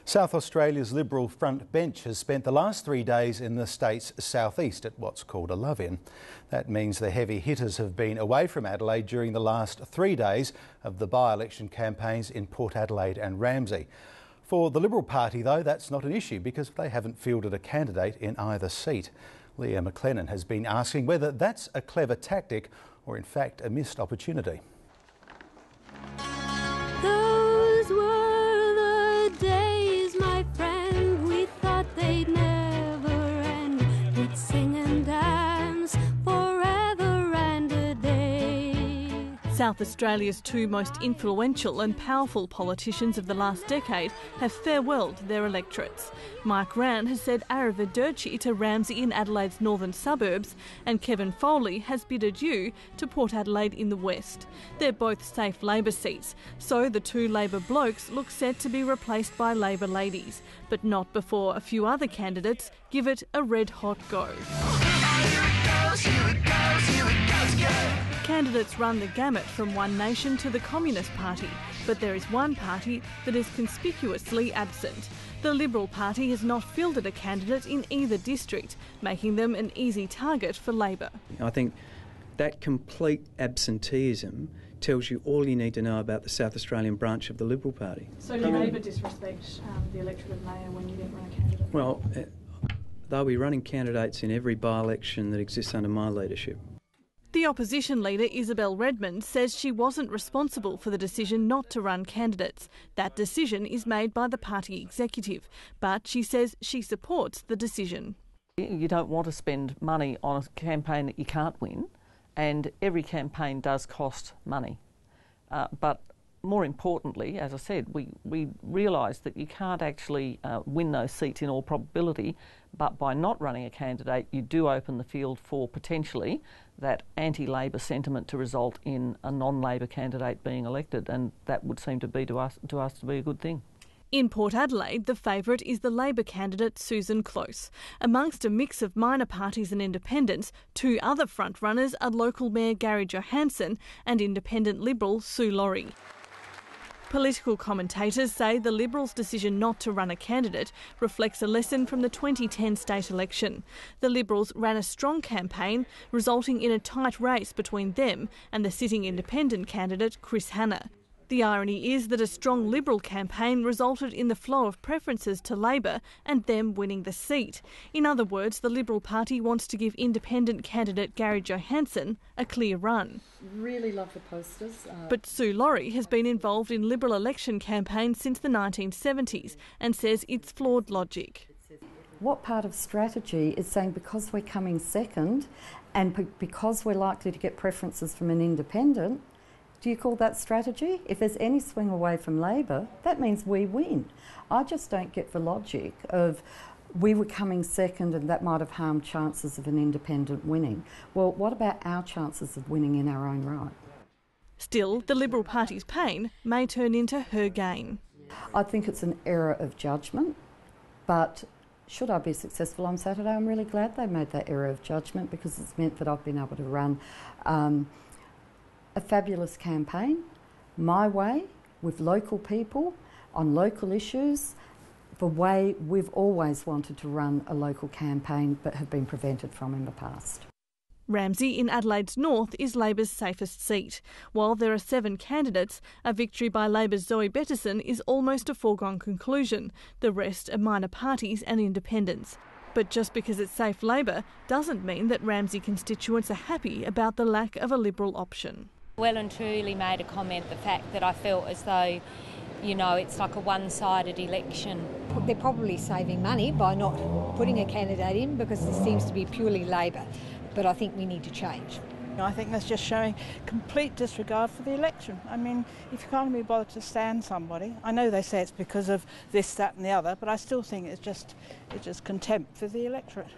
South Australia's Liberal front bench has spent the last 3 days in the state's southeast at what's called a love-in. That means the heavy hitters have been away from Adelaide during the last 3 days of the by-election campaigns in Port Adelaide and Ramsay. For the Liberal Party, though, that's not an issue because they haven't fielded a candidate in either seat. Leah McLennan has been asking whether that's a clever tactic or in fact a missed opportunity. Those were the days, my friend, we thought they'd never end. We'd sing and dance forever and a day. South Australia's two most influential and powerful politicians of the last decade have farewelled their electorates. Mike Rann has said arrivederci to Ramsay in Adelaide's northern suburbs, and Kevin Foley has bid adieu to Port Adelaide in the west. They're both safe Labor seats, so the two Labor blokes look set to be replaced by Labor ladies, but not before a few other candidates give it a red-hot go. Candidates run the gamut from One Nation to the Communist Party, but there is one party that is conspicuously absent. The Liberal Party has not fielded a candidate in either district, making them an easy target for Labor. I think that complete absenteeism tells you all you need to know about the South Australian branch of the Liberal Party. So do Labor disrespect the electorate of Mayo when you don't run a candidate? Well, they'll be running candidates in every by-election that exists under my leadership. The opposition leader, Isabel Redmond, says she wasn't responsible for the decision not to run candidates. That decision is made by the party executive, but she says she supports the decision. You don't want to spend money on a campaign that you can't win, and every campaign does cost money. But more importantly, as I said, we realise that you can't actually win those seats in all probability, but by not running a candidate, you do open the field for potentially that anti-Labor sentiment to result in a non-Labor candidate being elected, and that would seem to be to us to be a good thing. In Port Adelaide, the favourite is the Labor candidate Susan Close. Amongst a mix of minor parties and independents, two other frontrunners are local Mayor Gary Johansson and independent Liberal Sue Laurie. Political commentators say the Liberals' decision not to run a candidate reflects a lesson from the 2010 state election. The Liberals ran a strong campaign, resulting in a tight race between them and the sitting independent candidate Chris Hanna. The irony is that a strong Liberal campaign resulted in the flow of preferences to Labor and them winning the seat. In other words, the Liberal Party wants to give independent candidate Gary Johansson a clear run. Really love the posters. But Sue Laurie has been involved in Liberal election campaigns since the 1970s and says it's flawed logic. What part of strategy is saying because we're coming second and because we're likely to get preferences from an independent, do you call that strategy? If there's any swing away from Labor, that means we win. I just don't get the logic of we were coming second and that might have harmed chances of an independent winning. Well, what about our chances of winning in our own right? Still, the Liberal Party's pain may turn into her gain. I think it's an error of judgment, but should I be successful on Saturday, I'm really glad they made that error of judgment because it's meant that I've been able to run a fabulous campaign, my way, with local people, on local issues, the way we've always wanted to run a local campaign but have been prevented from in the past. Ramsay in Adelaide's north is Labor's safest seat. While there are 7 candidates, a victory by Labor's Zoe Bettison is almost a foregone conclusion. The rest are minor parties and independents. But just because it's safe Labor doesn't mean that Ramsay constituents are happy about the lack of a Liberal option. Well and truly made a comment, the fact that I felt as though, you know, it's like a one-sided election. They're probably saving money by not putting a candidate in because it seems to be purely Labor, but I think we need to change. I think that's just showing complete disregard for the election. I mean, if you can't be bothered to stand somebody, I know they say it's because of this, that and the other, but I still think it's just contempt for the electorate.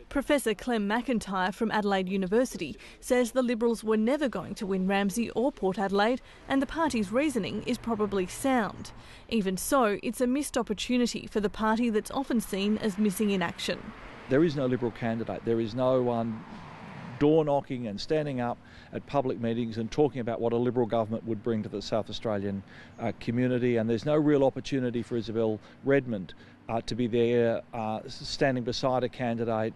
Professor Clem McIntyre from Adelaide University says the Liberals were never going to win Ramsay or Port Adelaide, and the party's reasoning is probably sound. Even so, it's a missed opportunity for the party that's often seen as missing in action. There is no Liberal candidate. There is no one door knocking and standing up at public meetings and talking about what a Liberal government would bring to the South Australian community. And there's no real opportunity for Isabel Redmond to be there standing beside a candidate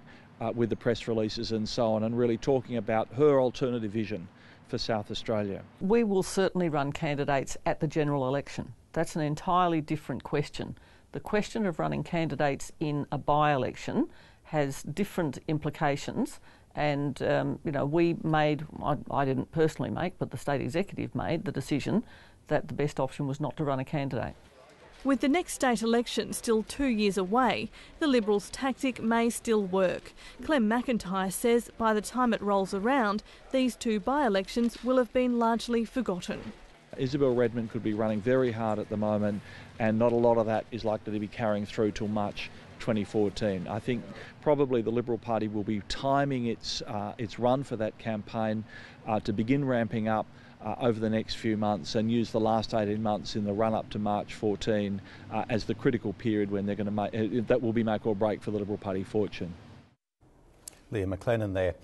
with the press releases and so on, and really talking about her alternative vision for South Australia. We will certainly run candidates at the general election. That's an entirely different question. The question of running candidates in a by-election has different implications, and we made, I didn't personally make, but the state executive made the decision that the best option was not to run a candidate. With the next state election still 2 years away, the Liberals' tactic may still work. Clem McIntyre says by the time it rolls around, these two by-elections will have been largely forgotten. Isabel Redmond could be running very hard at the moment, and not a lot of that is likely to be carrying through till March 2014. I think probably the Liberal Party will be timing its run for that campaign to begin ramping up over the next few months, and use the last 18 months in the run-up to March 14 as the critical period when they're going to make that will be make or break for the Liberal Party fortune. Leah McLennan there.